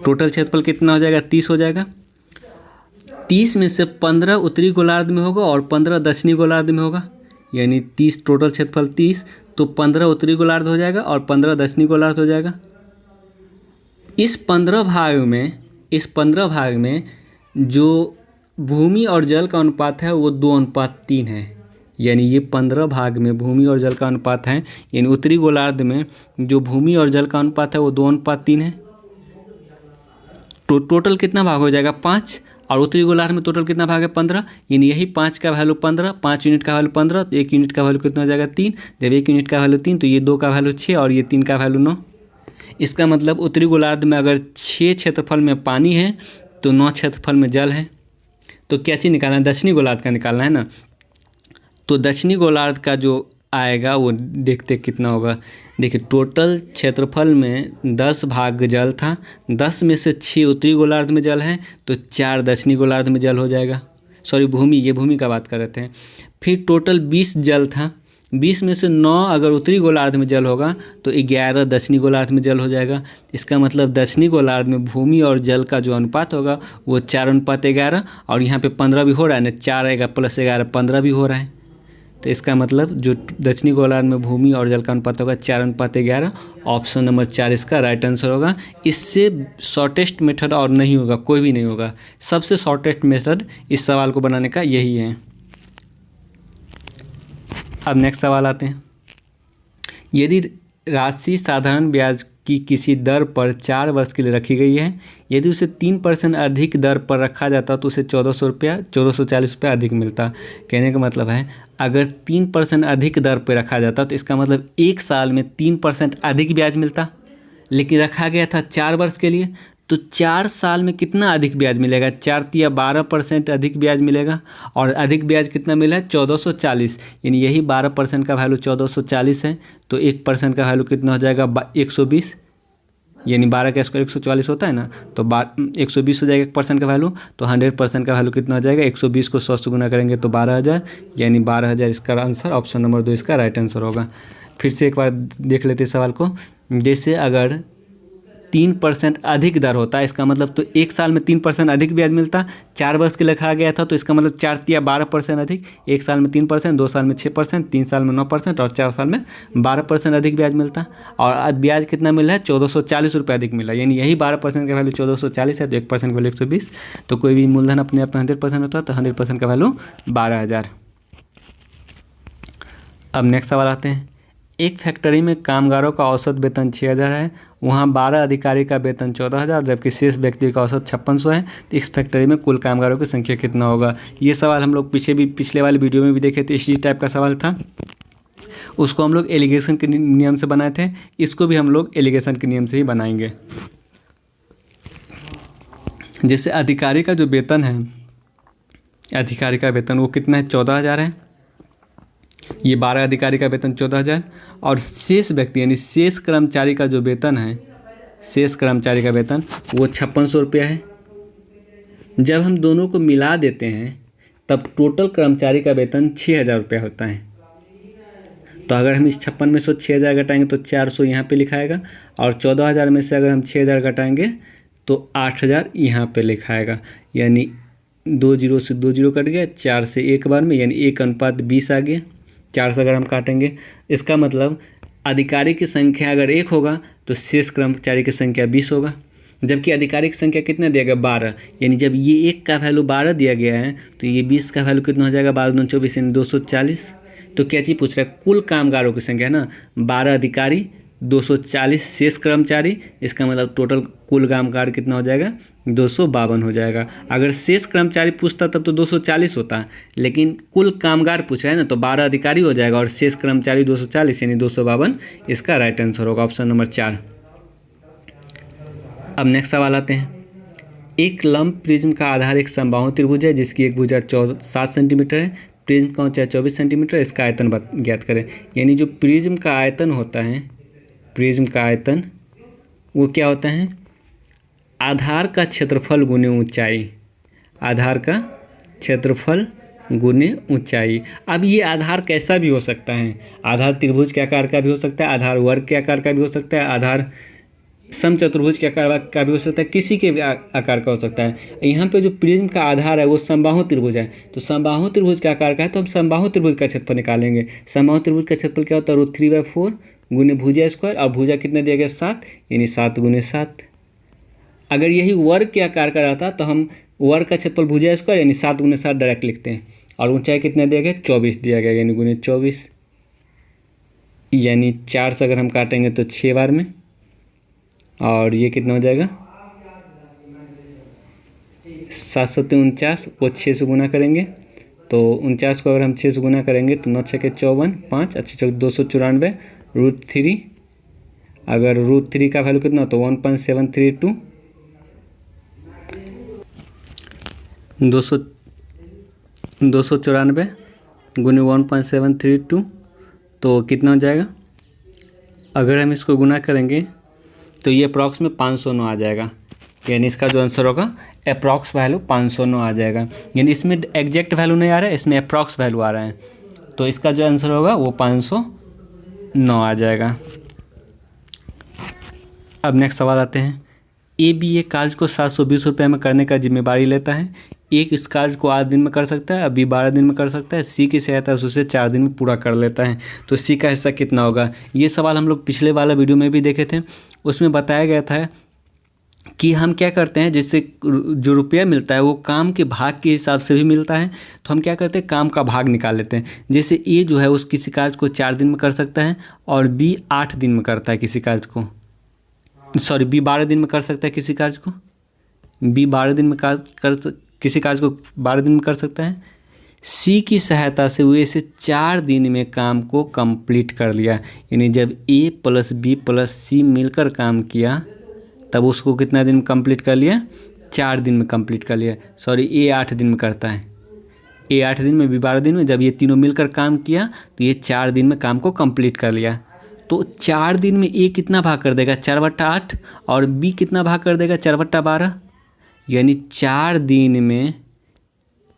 टोटल क्षेत्रफल कितना हो जाएगा, 30 हो जाएगा। 30 में से 15 उत्तरी गोलार्ध में होगा और 15 दक्षिणी गोलार्ध में होगा, यानी 30 टोटल क्षेत्रफल 30, तो 15 उत्तरी गोलार्ध हो जाएगा और 15 दक्षिणी गोलार्ध हो जाएगा। इस 15 भाग में जो भूमि और जल का अनुपात है वो 2:3 है। यानी ये 15 भाग में भूमि और जल का अनुपात है, यानी उत्तरी गोलार्ध में जो भूमि और जल का अनुपात है वो 2:3 है। टोटल कितना भाग हो जाएगा 5, और उत्तरी गोलार्ध में टोटल कितना भाग है 15, यानी यही 5 का वैल्यू 15, 5 यूनिट का वैल्यू 15, तो 1 यूनिट का वैल्यू कितना हो जाएगा 3। जब 1 यूनिट का वैल्यू 3 तो ये 2 का वैल्यू 6 और ये 3 का वैल्यू 9। इसका मतलब उत्तरी गोलार्ध में अगर 6 क्षेत्रफल में पानी है तो 9 क्षेत्रफल में जल है। तो क्या चीज़ निकालना है, दक्षिणी गोलार्ध का निकालना है ना। तो दक्षिणी गोलार्ध का जो आएगा वो देखते कितना होगा। देखिए टोटल क्षेत्रफल में 10 भाग जल था, 10 में से 6 उत्तरी गोलार्ध में जल है तो 4 दक्षिणी गोलार्ध में जल हो जाएगा। सॉरी भूमि, ये भूमि का बात कर रहे थे। फिर टोटल 20 जल था, 20 में से 9 अगर उत्तरी गोलार्ध में जल होगा तो 11 दक्षिणी गोलार्ध में जल हो जाएगा। इसका मतलब दक्षिणी गोलार्ध में भूमि और जल का जो अनुपात होगा वो 4:11, और यहाँ पे 15 भी हो रहा है ना, 4 + 11 15 भी हो रहा है। तो इसका मतलब जो दक्षिणी गोलार्ध में भूमि और जल का अनुपात होगा 4:11। ऑप्शन नंबर 4 इसका राइट आंसर होगा। इससे शॉर्टेस्ट मेथड और नहीं होगा, कोई भी नहीं होगा। सबसे शॉर्टेस्ट मेथड इस सवाल को बनाने का यही है। अब नेक्स्ट सवाल आते हैं। यदि राशि साधारण ब्याज की किसी दर पर 4 वर्ष के लिए रखी गई है, यदि उसे 3% अधिक दर पर रखा जाता तो उसे 1440 रुपया अधिक मिलता। कहने का मतलब है अगर 3% अधिक दर पर रखा जाता तो इसका मतलब 1 साल में 3% अधिक ब्याज मिलता, लेकिन रखा गया था 4 वर्ष के लिए, तो 4 साल में कितना अधिक ब्याज मिलेगा, 4 × 12% अधिक ब्याज मिलेगा। और अधिक ब्याज कितना मिला है 1440, यानी यही 12% का वैल्यू 1440 है। तो 1% का वैल्यू कितना हो जाएगा 120, यानी 12 का स्क्वायर 144 होता है ना, तो 120 हो जाएगा 1% का वैल्यू। तो 100% का वैल्यू कितना हो जाएगा, 120 को 100 से गुना करेंगे तो 12,000, यानी 12,000 इसका आंसर ऑप्शन नंबर 2 इसका राइट आंसर होगा। फिर से एक बार देख लेते हैं सवाल को। जैसे अगर 3% अधिक दर होता है, इसका मतलब तो 1 साल में 3% अधिक ब्याज मिलता। 4 वर्ष के लिए रखा गया था तो इसका मतलब 4 × 12% अधिक, 1 साल में 3%, 2 साल में 6%, 3 साल में 9% और 4 साल में 12% अधिक ब्याज मिलता। और आज ब्याज कितना मिला है 1440 रुपये अधिक मिला, यानी यही 12% का वैल्यू 1440 है, तो 1% का वैल्यू 120। तो कोई भी मूलधन अपने आप में 100% होता है, तो 100% का वैल्यू 12,000। अब नेक्स्ट सवाल आते हैं। एक फैक्ट्री में कामगारों का औसत वेतन 6,000 है, वहाँ 12 अधिकारी का वेतन 14,000, जबकि शेष व्यक्ति का औसत 5600 है। तो इस फैक्ट्री में कुल कामगारों की संख्या कितना होगा। ये सवाल हम लोग पिछले वाले वीडियो में भी देखे थे, इसी टाइप का सवाल था। उसको हम लोग एलिगेशन के नियम से बनाए थे, इसको भी हम लोग एलिगेशन के नियम से ही बनाएंगे। जैसे अधिकारी का जो वेतन है, अधिकारी का वेतन वो कितना है 14,000 है, ये 12 अधिकारी का वेतन 14,000। और शेष व्यक्ति यानी शेष कर्मचारी का जो वेतन है, शेष कर्मचारी का वेतन वो 5600 रुपया है। जब हम दोनों को मिला देते हैं तब टोटल कर्मचारी का वेतन 6,000 रुपया होता है। तो अगर हम इस 56 में से 6,000 घटाएंगे तो 400 यहाँ पे लिखाएगा, और 14,000 में से अगर हम 6,000 घटाएंगे तो 8,000 यहाँ पे लिखाएगा। यानी 2 0 से 2 0 कट गया, 4 से 1 बार में, यानी 1:20 आ गया। 4 से अगर हम काटेंगे, इसका मतलब अधिकारी की संख्या अगर 1 होगा तो शेष कर्मचारी की संख्या 20 होगा। जबकि अधिकारी की संख्या कितना दिया गया 12, यानी जब ये 1 का वैल्यू 12 दिया गया है तो ये 20 का वैल्यू कितना हो जाएगा 12 दूनी 24, यानी 240। तो क्या चीज़ पूछ रहा है, कुल कामगारों की संख्या है ना, 12 अधिकारी 240 शेष कर्मचारी, इसका मतलब टोटल कुल कामगार कितना हो जाएगा 252 हो जाएगा। अगर शेष कर्मचारी पूछता तब तो 240 होता, लेकिन कुल कामगार पूछ रहा है ना, तो 12 अधिकारी हो जाएगा और शेष कर्मचारी 240, यानी 252 इसका राइट आंसर होगा ऑप्शन नंबर 4। अब नेक्स्ट सवाल आते हैं। एक लंब प्रिज्म का आधार एक समबाहु त्रिभुज है जिसकी एक भुजा 7 सेंटीमीटर है, प्रिज्म का ऊंचाई 24 सेंटीमीटर, इसका आयतन ज्ञात करें। यानी जो प्रिज्म का आयतन होता है, प्रिज्म का आयतन वो क्या होता है, आधार का क्षेत्रफल गुने ऊंचाई, आधार का क्षेत्रफल गुने ऊंचाई। अब ये आधार कैसा भी हो सकता है, आधार त्रिभुज के आकार का भी हो सकता है, आधार वर्ग के आकार का भी हो सकता है, आधार समचतुर्भुज के आकार का भी हो सकता है, किसी के भी आकार का हो सकता है। यहाँ पे जो प्रिज्म का आधार है वो समबाहु त्रिभुज है, तो समबाहु त्रिभुज के आकार का है, तो हम समबाहु त्रिभुज का क्षेत्रफल निकालेंगे। समबाहु त्रिभुज का क्षेत्रफल क्या होता है, √3/4 गुने भुजा स्क्वायर, और भुजा कितना दिया गया 7, यानी 7 × 7। अगर यही वर्ग के आकार का रहता तो हम वर्ग का क्षेत्रफल भुजा स्क्वायर यानी 7 × 7 डायरेक्ट लिखते हैं, और ऊंचाई कितना दिया गया 24 दिया गया, यानी गुने 24, यानी 4 से अगर हम काटेंगे तो 6 बार में, और ये कितना हो जाएगा 749 को 6 से गुना करेंगे तो 49 को अगर हम 6 से गुना करेंगे तो 9 छः के 54, 5 अच्छे चौक 294 √3। अगर √3 का वैल्यू कितना तो 1.732 294 गुने 1.732 तो कितना हो जाएगा। अगर हम इसको गुना करेंगे तो ये अप्रॉक्स में 509 आ जाएगा, यानी इसका जो आंसर होगा अप्रॉक्स वैल्यू 509 आ जाएगा। यानी इसमें एग्जैक्ट वैल्यू नहीं आ रहा है, इसमें अप्रॉक्स वैल्यू आ रहा है, तो इसका जो आंसर होगा वो 509 आ जाएगा। अब नेक्स्ट सवाल आते हैं। ए बी एक कार्य को 720 रुपये में करने का जिम्मेदारी लेता है। एक इस कार्य को 8 दिन में कर सकता है, बी 12 दिन में कर सकता है, सी की सहायता से उसे 4 दिन में पूरा कर लेता है। तो सी का हिस्सा कितना होगा। ये सवाल हम लोग पिछले वाला वीडियो में भी देखे थे, उसमें बताया गया था कि हम क्या करते हैं, जैसे जो रुपया मिलता है वो काम के भाग के हिसाब से भी मिलता है, तो हम क्या करते हैं काम का भाग निकाल लेते हैं। जैसे ए जो है उस किसी कार्य को 4 दिन में कर सकता है और बी 8 दिन में करता है किसी कार्य को, सॉरी बी 12 दिन में कर सकता है किसी कार्य को, बी 12 दिन में किसी कार्य को 12 दिन में कर सकता है। सी की सहायता से वो इसे 4 दिन में काम को कंप्लीट कर लिया। यानी जब ए प्लस बी प्लस सी मिलकर काम किया तब उसको कितना दिन में कंप्लीट कर लिया, 4 दिन में कंप्लीट कर लिया। सॉरी ए 8 दिन में करता है, ए 8 दिन में बी 12 दिन में, जब ये तीनों मिलकर काम किया तो ये 4 दिन में काम को कंप्लीट कर लिया। तो 4 दिन में ए कितना भाग कर देगा 4/8 और बी कितना भाग कर देगा 4/12, यानी 4 दिन में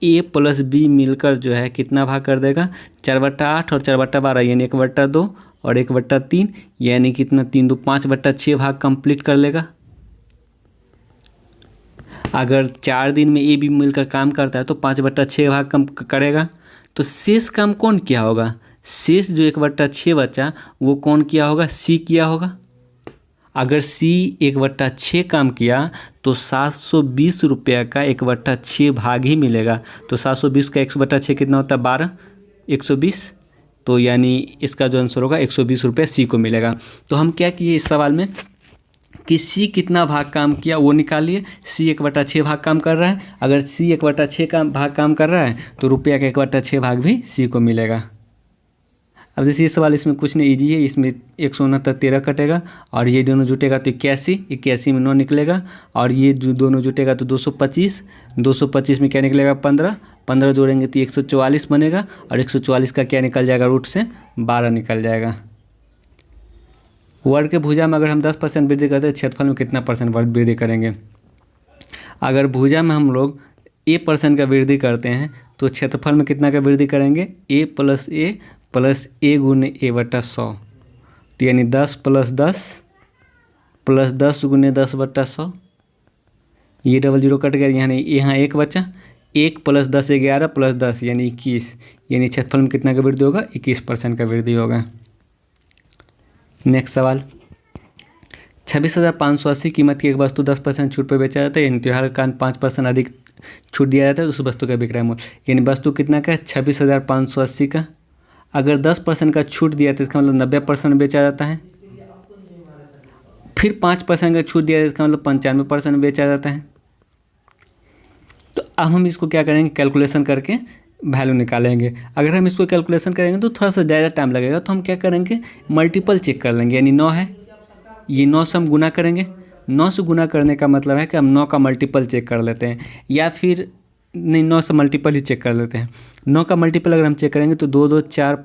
ए प्लस बी मिलकर जो है कितना भाग कर देगा 4/8 और 4/12, यानी 1/2 और 1/3, यानी कितना 3 2 5/6 भाग कंप्लीट कर लेगा। अगर 4 दिन में ए बी मिलकर काम करता है तो 5/6 भाग कम करेगा। तो शेष काम कौन किया होगा, शेष जो 1/6 बचा वो कौन किया होगा, सी किया होगा। अगर सी 1/6 काम किया तो 720 रुपये का 1/6 भाग ही मिलेगा। तो 720 का 1/6 कितना होता है 12, 120, तो यानी इसका जो आंसर होगा 120 रुपये सी को मिलेगा। तो हम क्या किए इस सवाल में कि सी कितना भाग काम किया वो निकालिए। सी 1/6 भाग काम कर रहा है, अगर सी 1/6 का भाग काम कर रहा है तो रुपया का 1/6 भाग भी सी को मिलेगा। अब जैसे ये सवाल इसमें कुछ नहीं ईजी है, इसमें 169 13 कटेगा और ये दोनों जुटेगा तो 81 में 9 निकलेगा और ये दोनों जुटेगा तो 225 में क्या निकलेगा 15 जोड़ेंगे तो 144 बनेगा और 144 का क्या निकल जाएगा रूट से 12 निकल जाएगा। वर्ग के भुजा में अगर हम 10% वृद्धि करते हैं क्षेत्रफल में कितना % वृद्धि करेंगे। अगर भुजा में हम लोग a% का वृद्धि करते हैं तो क्षेत्रफल में कितना का वृद्धि करेंगे, a प्लस a गुने a/100, तो यानी 10 + 10 गुने 10/100, ये 0 कट गया, यानी यहाँ 1 बचा, 1 + 10 11 + 10 यानी 21, यानी क्षेत्रफल में कितना का वृद्धि होगा 21% का वृद्धि होगा। नेक्स्ट सवाल, 26,580 कीमत की एक वस्तु 10% छूट पर बेचा जाता है, यानी त्योहार के कारण 5% अधिक छूट दिया जाता है, उस वस्तु का विक्रय मूल्य, यानी वस्तु कितना का है 26,580 का। अगर 10% का छूट दिया तो इसका मतलब 90% बेचा जाता है, फिर 5% का छूट दिया तो इसका मतलब 95% बेचा जाता है। तो अब हम इसको क्या करेंगे, कैलकुलेशन करके वैल्यू निकालेंगे। अगर हम इसको कैलकुलेशन करेंगे तो थोड़ा सा ज़्यादा टाइम लगेगा, तो हम क्या करेंगे मल्टीपल चेक कर लेंगे। यानी 9 है, ये 9 से हम गुना करेंगे, 9 से गुना करने का मतलब है कि हम 9 का मल्टीपल चेक कर लेते हैं, या फिर नहीं 9 से मल्टीपल ही चेक कर लेते हैं। 9 का मल्टीपल अगर हम चेक करेंगे तो 2 2 4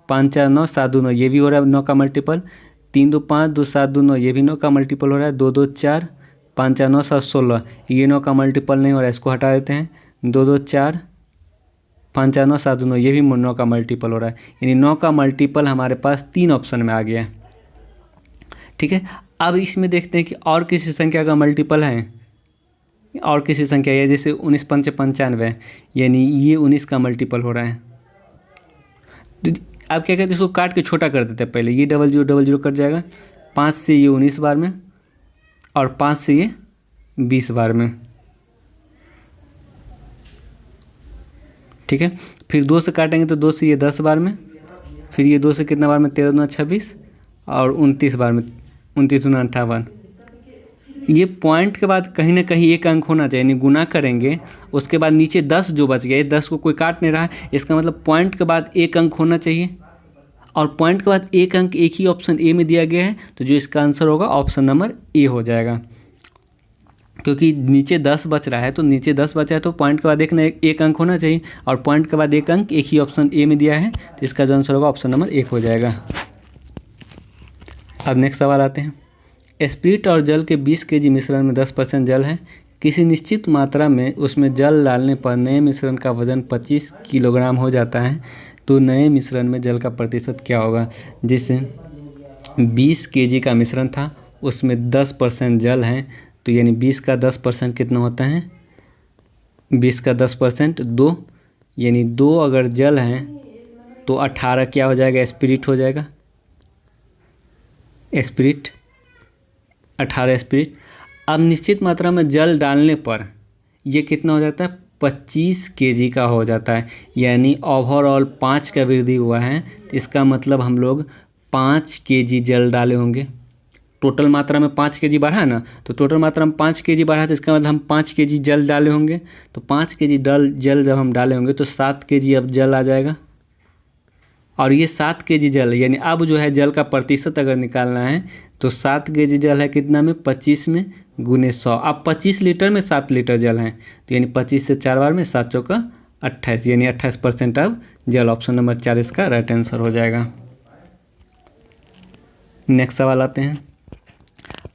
5 4 9 7 2 9, ये भी हो रहा है 9 का मल्टीपल, 3 2 5 2 7 2 9, ये भी 9 का मल्टीपल हो रहा है, 2 2 4 5 4 9 7 16, ये 9 का मल्टीपल नहीं हो रहा है, इसको हटा देते हैं, 2 2 4 5 4 9 7 9, ये भी 9 का मल्टीपल हो रहा है, यानी 9 का मल्टीपल हमारे पास 3 ऑप्शन में आ गया है। ठीक है, अब इसमें देखते हैं कि और किसी संख्या का मल्टीपल है, और किसी संख्या है जैसे 19 5 95, यानी ये 19 का मल्टीपल हो रहा है। तो अब क्या कहते हैं, इसको काट के छोटा कर देते हैं पहले, ये 00 कट जाएगा, 5 से ये 19 बार में और 5 से ये 20 बार में। ठीक है, फिर 2 से काटेंगे तो 2 से ये 10 बार में, फिर ये 2 से कितना बार में 13 दूना 26 और 29 बार में, 29 दूना 58, ये पॉइंट के बाद कहीं ना कहीं एक अंक होना चाहिए, यानी गुना करेंगे उसके बाद नीचे 10 जो बच गया, ये 10 को कोई काट नहीं रहा है, इसका मतलब पॉइंट के बाद एक अंक होना चाहिए और पॉइंट के बाद एक अंक एक ही ऑप्शन ए में दिया गया है, तो जो इसका आंसर होगा ऑप्शन नंबर ए हो जाएगा। क्योंकि नीचे 10 बच रहा है, तो नीचे 10 बचा है तो पॉइंट के बाद एक अंक होना चाहिए और पॉइंट के बाद एक अंक एक ही ऑप्शन ए में दिया है, तो इसका जो आंसर होगा ऑप्शन नंबर 1 हो जाएगा। अब नेक्स्ट सवाल आते हैं। स्पिरिट और जल के 20 केजी मिश्रण में 10% जल है, किसी निश्चित मात्रा में उसमें जल डालने पर नए मिश्रण का वजन 25 किलोग्राम हो जाता है, तो नए मिश्रण में जल का प्रतिशत क्या होगा। जैसे 20 केजी का मिश्रण था, उसमें 10% जल है, तो यानी 20 का 10% कितना होता है, 20 का 10% 2, यानी 2 अगर जल है तो 18 क्या हो जाएगा, स्पिरिट हो जाएगा, स्पिरिट 18 स्पिरिट। अब निश्चित मात्रा में जल डालने पर ये कितना हो जाता है, 25 केजी का हो जाता है, यानी ओवरऑल 5 का वृद्धि हुआ है, तो इसका मतलब हम लोग 5 केजी जल डाले होंगे। टोटल मात्रा में 5 केजी बढ़ा ना, तो टोटल मात्रा में 5 केजी बढ़ा, तो इसका मतलब हम 5 केजी जल डाले होंगे, तो 5 केजी जल जब हम डाले होंगे तो 7 केजी अब जल आ जाएगा। और ये 7 केजी जल, यानी अब जो है जल का प्रतिशत अगर निकालना है तो 7 केजी जल है कितना में, 25 में गुने 100। अब 25 लीटर में 7 लीटर जल है, तो यानी 25 से 4 बार में 7 चौका 28, यानी 28% अब जल। ऑप्शन नंबर 4 इसका राइट आंसर हो जाएगा। नेक्स्ट सवाल आते हैं।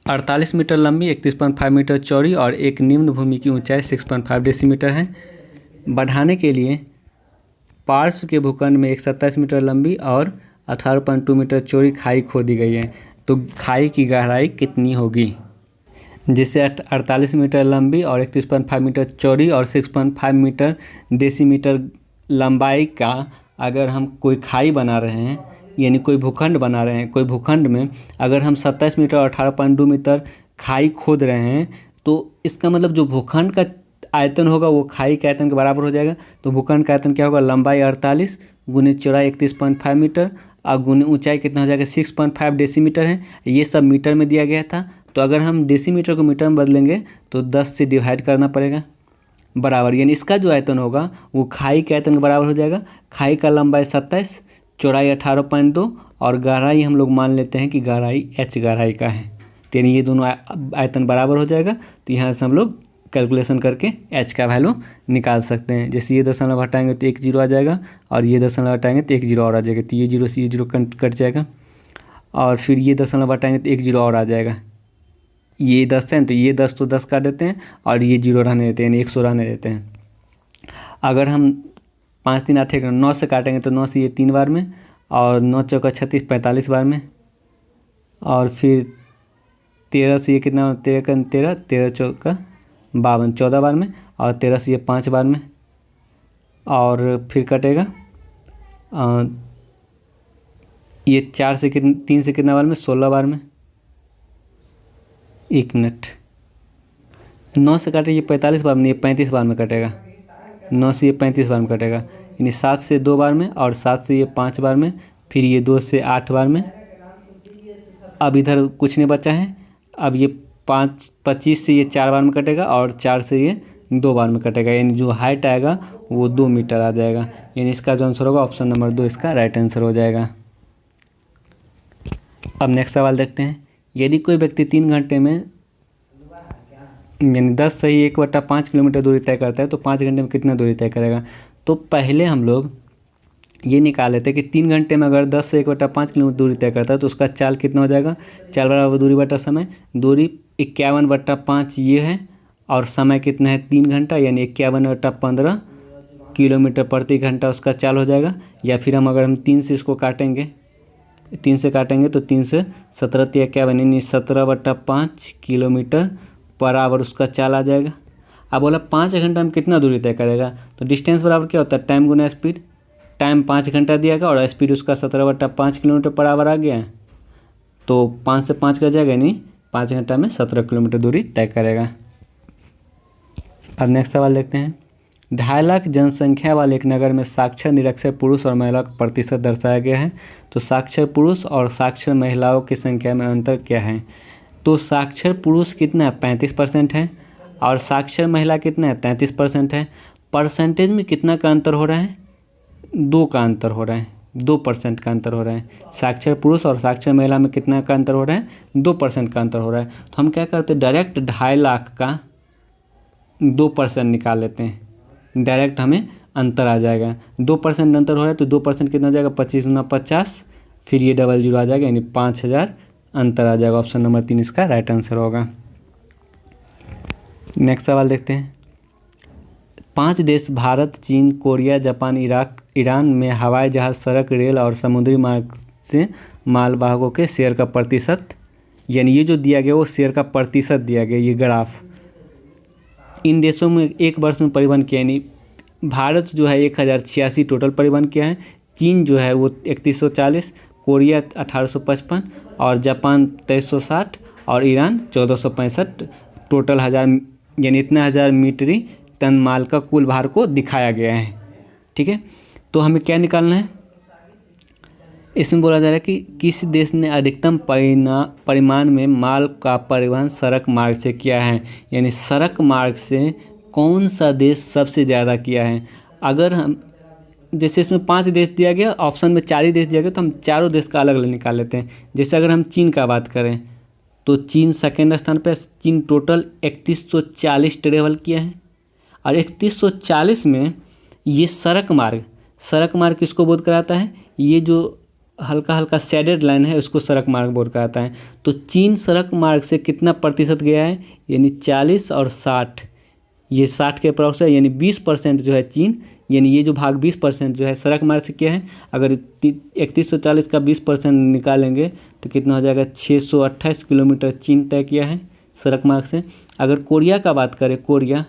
48 मीटर लंबी, 31.5 मीटर चौड़ी और एक निम्न भूमि की ऊंचाई 6.5 डेसीमीटर है। बढ़ाने के लिए पार्श्व के भूखंड में एक 27 मीटर लंबी और 18.2 मीटर चौड़ी खाई खोदी गई है, तो खाई की गहराई कितनी होगी। जिससे 48 मीटर लंबी और 31.5 मीटर चौड़ी और 6.5 मीटर डेसीमीटर लंबाई का अगर हम कोई खाई बना रहे हैं, यानी कोई भूखंड बना रहे हैं, कोई भूखंड में अगर हम 27 मीटर और 18.2 मीटर खाई खोद रहे हैं, तो इसका मतलब जो भूखंड का आयतन होगा वो खाई के आयतन के बराबर हो जाएगा। तो भूखंड का आयतन क्या होगा, लंबाई 48 गुने चौड़ाई 31.5 मीटर और गुने ऊंचाई कितना हो जाएगा, 6.5 डेसीमीटर है। ये सब मीटर में दिया गया था, तो अगर हम डेसीमीटर को मीटर में बदलेंगे तो 10 से डिवाइड करना पड़ेगा बराबर, यानी इसका जो आयतन होगा वो खाई के आयतन के बराबर हो जाएगा। खाई का लंबाई 27, चौड़ाई 18.2 और गहराई हम लोग मान लेते हैं कि गहराई h गहराई का है, तो यानी ये दोनों आयतन बराबर हो जाएगा। तो यहाँ से हम लोग कैलकुलेशन करके h का वैल्यू निकाल सकते हैं। जैसे ये दशमलव हटाएंगे तो 1 जीरो आ जाएगा और ये दशमलव हटाएंगे तो 1 जीरो और आ जाएगा, तो ये जीरो से ये जीरो कट जाएगा और फिर ये दशमलव हटाएंगे तो 1 जीरो और आ जाएगा। ये 10 है तो ये 10 तो 10 काट देते हैं और ये जीरो रहने देते हैं, यानी 100 रहने देते हैं। अगर हम 5 3 8 9 से काटेंगे तो 9 से ये 3 बार में और 9 चौका 36 45 बार में और फिर 13 से ये कितना 13 का 13 13 चौका 52 14 बार में और 13 से ये 5 बार में और फिर कटेगा ये 4 से कितना 3 से कितना बार में 16 बार में। 1 मिनट, 9 से काटे ये 45 बार में, ये 35 बार में कटेगा। 9 से ये 35 बार में कटेगा, यानी 7 से 2 बार में और 7 से ये 5 बार में, फिर ये 2 से 8 बार में। अब इधर कुछ नहीं बचा है, अब ये 25 से ये 4 बार में कटेगा और 4 से ये 2 बार में कटेगा, यानी जो हाइट आएगा वो 2 मीटर आ जाएगा, यानी इसका जो आंसर होगा ऑप्शन नंबर 2 इसका राइट आंसर हो जाएगा। अब नेक्स्ट सवाल देखते हैं। यदि कोई व्यक्ति 3 घंटे में यानी 10 से ही 1/5 किलोमीटर दूरी तय करता है, तो 5 घंटे में कितना दूरी तय करेगा। तो पहले हम लोग ये निकाल लेते हैं कि 3 घंटे में अगर 10 से 1/5 किलोमीटर दूरी तय करता है तो उसका चाल कितना हो जाएगा, चाल बराबर दूरी बटा समय। दूरी 51/5 ये है और समय कितना है 3 घंटा, यानी 51/15 किलोमीटर प्रति घंटा उसका चाल हो जाएगा। या फिर अगर हम 3 से इसको काटेंगे, 3 से काटेंगे तो 3 से 17 या 51 यानी 17/5 किलोमीटर पर आवर उसका चाल आ जाएगा। अब बोला 5 घंटा में कितना दूरी तय करेगा, तो डिस्टेंस बराबर क्या होता है, टाइम गुना स्पीड। टाइम 5 घंटा दिया गया और स्पीड उसका 17/5 किलोमीटर पर आवर आ गया है, तो 5 से 5 का जाएगा, यानी 5 घंटा में 17 किलोमीटर दूरी तय करेगा। अब नेक्स्ट सवाल देखते हैं। 2.5 लाख जनसंख्या वाले एक नगर में साक्षर निरक्षर पुरुष और महिलाओं का प्रतिशत दर्शाया गया है, तो साक्षर पुरुष और साक्षर महिलाओं की संख्या में अंतर क्या है। तो साक्षर पुरुष कितना है 35% है और साक्षर महिला कितना है 33% है। परसेंटेज में कितना का अंतर हो रहा है, 2 का अंतर हो रहा है, 2% का अंतर हो रहा है। साक्षर पुरुष और साक्षर महिला में कितना का अंतर हो रहा है, 2% का अंतर हो रहा है। तो हम क्या करते हैं, डायरेक्ट 2.5 लाख का 2% निकाल लेते हैं, डायरेक्ट हमें अंतर आ जाएगा। 2% अंतर हो रहा है तो 2% कितना हो जाएगा, 25 गुना 50, फिर ये 00 आ जाएगा, यानी 5000 अंतर आ जाएगा। ऑप्शन नंबर 3 इसका राइट आंसर होगा। नेक्स्ट सवाल देखते हैं। 5 देश भारत, चीन, कोरिया, जापान, इराक, ईरान में हवाई जहाज, सड़क, रेल और समुद्री मार्ग से मालवाहकों के शेयर का प्रतिशत, यानी ये जो दिया गया वो शेयर का प्रतिशत दिया गया, ये ग्राफ। इन देशों में एक वर्ष में परिवहन किया, यानी भारत जो है 1086 टोटल परिवहन किया है, चीन जो है वो 3140, कोरिया 1855 और जापान 2360 और ईरान 1465 टोटल यानी इतना 1000 मीट्रिक टन माल का कुल भार को दिखाया गया है। ठीक है, तो हमें क्या निकालना है, इसमें बोला जा रहा है कि किस देश ने अधिकतम परिमाण में माल का परिवहन सड़क मार्ग से किया है, यानी सड़क मार्ग से कौन सा देश सबसे ज़्यादा किया है। अगर हम जैसे इसमें 5 देश दिया गया, ऑप्शन में 4 ही देश दिया गया, तो हम चारों देश का अलग अलग निकाल लेते हैं। जैसे अगर हम चीन का बात करें तो चीन सेकेंड स्थान पर, चीन टोटल 3140 ट्रेवल किया है और 3140 में ये सड़क मार्ग किसको बोध कराता है, ये जो हल्का हल्का शेडेड लाइन है उसको सड़क मार्ग बोध कराता है। तो चीन सड़क मार्ग से कितना प्रतिशत गया है, यानी 40 और 60, ये 60 के अप्रॉक्स है, यानी 20% जो है चीन, यानी ये जो भाग 20% जो है सड़क मार्ग से किया है। अगर 3140 का 20% निकालेंगे तो कितना हो जाएगा, 628 किलोमीटर चीन तय किया है सड़क मार्ग से। अगर कोरिया का बात करें, कोरिया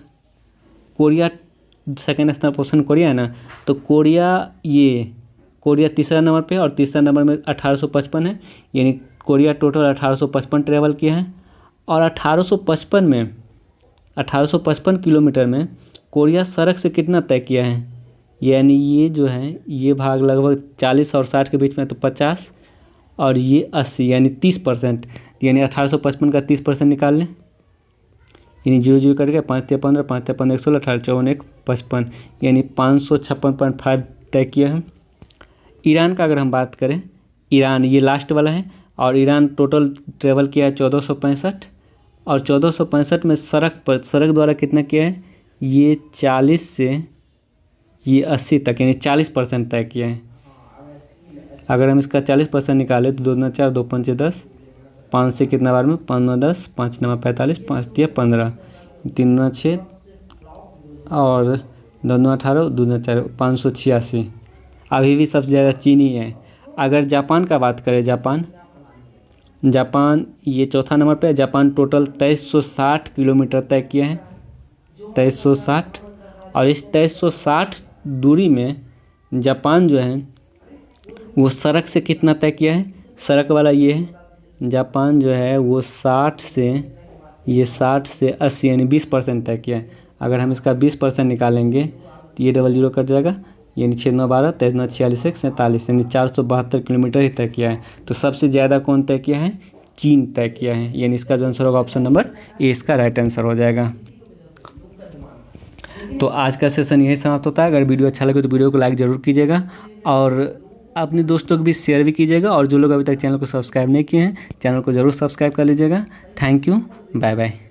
सेकेंड स्थान पोजीशन कोरिया है ना, तो कोरिया तीसरा नंबर पे और तीसरा नंबर में 1855 है, यानी कोरिया टोटल 1855 ट्रेवल किया है। और 1855 किलोमीटर में कोरिया सड़क से कितना तय किया है, यानी ये जो है ये भाग लगभग 40 और 60 के बीच में, तो 50 और ये 80, यानी 30%, यानी 1855 का 30% निकाल लें, यानी 0 करके 5 × 15, 5 × 15 16, 18 54 1 55, यानी 556.5 तय किया है। ईरान का अगर हम बात करें, ईरान ये लास्ट वाला है और ईरान टोटल ट्रेवल किया है 1465 और 1465 में सड़क द्वारा कितना किया है, ये 40 से ये 80 तक, यानी 40% तय किया है। अगर हम इसका 40% निकालें तो 2 दूना 4, 2 पंचे 10, 5 से कितना बार में 5 9 10, 5 9 45, 5 3 15, 3 9 6 और 2 9 18, 2 9 4 586। अभी भी सबसे ज़्यादा चीन ही है। अगर जापान का बात करें, जापान ये चौथा नंबर पे है। जापान टोटल 2360 किलोमीटर तय किया है, 2360, और इस 2360 दूरी में जापान जो है वो सड़क से कितना तय किया है, सड़क वाला ये है। जापान जो है वो 60 से 80 यानी 20% तय किया है। अगर हम इसका 20% निकालेंगे तो ये 00 कट जाएगा, यानी 6 9 12, 13 9 46 1 47, यानी 472 किलोमीटर ही तय किया है। तो सबसे ज़्यादा कौन तय किया है, चीन तय किया है, यानी इसका जो आंसर होगा ऑप्शन नंबर ए इसका राइट आंसर हो जाएगा। तो आज का सेशन यही समाप्त होता है। अगर वीडियो अच्छा लगे तो वीडियो को लाइक ज़रूर कीजिएगा और अपने दोस्तों को भी शेयर भी कीजिएगा, और जो लोग अभी तक चैनल को सब्सक्राइब नहीं किए हैं चैनल को ज़रूर सब्सक्राइब कर लीजिएगा। Thank you, bye bye.